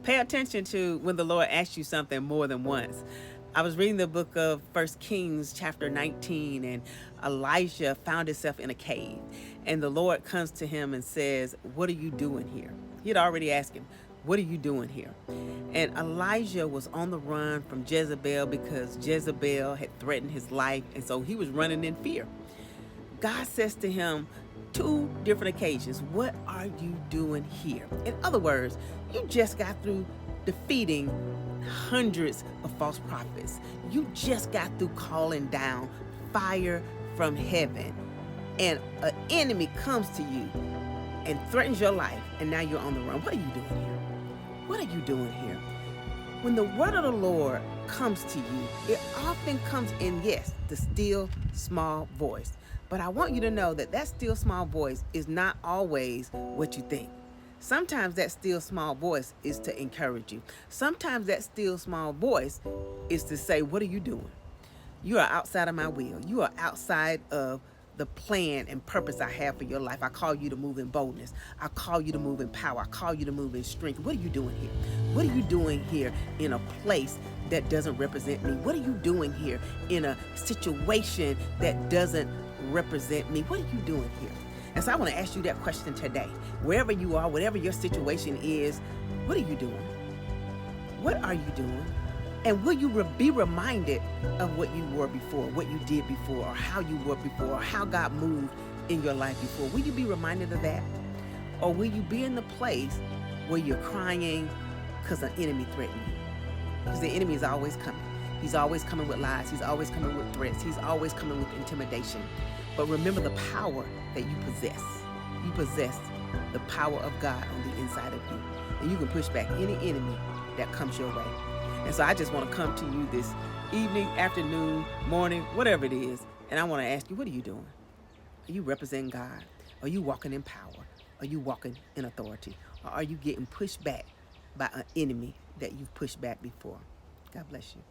Pay attention to when the Lord asks you something more than once. I was reading the book of First Kings, chapter 19, and Elijah found himself in a cave. And the Lord comes to him and says, "What are you doing here?" He had already asked him, "What are you doing here?" And Elijah was on the run from Jezebel because Jezebel had threatened his life. And so he was running in fear. God says to him, two different occasions, "What are you doing here?" In other words, you just got through defeating hundreds of false prophets. You just got through calling down fire from heaven. And an enemy comes to you and threatens your life, and now you're on the run. What are you doing here? What are you doing here? When the word of the Lord comes to you, it often comes in, yes, the still small voice. But I want you to know that that still small voice is not always what you think. Sometimes that still small voice is to encourage you. Sometimes that still small voice is to say, "What are you doing? You are outside of my will. You are outside of the plan and purpose I have for your life. I call you to move in boldness. I call you to move in power. I call you to move in strength. What are you doing here? What are you doing here in a place that doesn't represent me? What are you doing here in a situation that doesn't represent me? What are you doing here?" And so I want to ask you that question today. Wherever you are, whatever your situation is, what are you doing? What are you doing? And will you be reminded of what you were before, what you did before, or how you were before, or how God moved in your life before? Will you be reminded of that? Or will you be in the place where you're crying because an enemy threatened you? Because the enemy is always coming. He's always coming with lies. He's always coming with threats. He's always coming with intimidation. But remember the power that you possess. You possess the power of God on the inside of you. And you can push back any enemy that comes your way. And so I just want to come to you this evening, afternoon, morning, whatever it is. And I want to ask you, what are you doing? Are you representing God? Are you walking in power? Are you walking in authority? Or are you getting pushed back by an enemy that you've pushed back before? God bless you.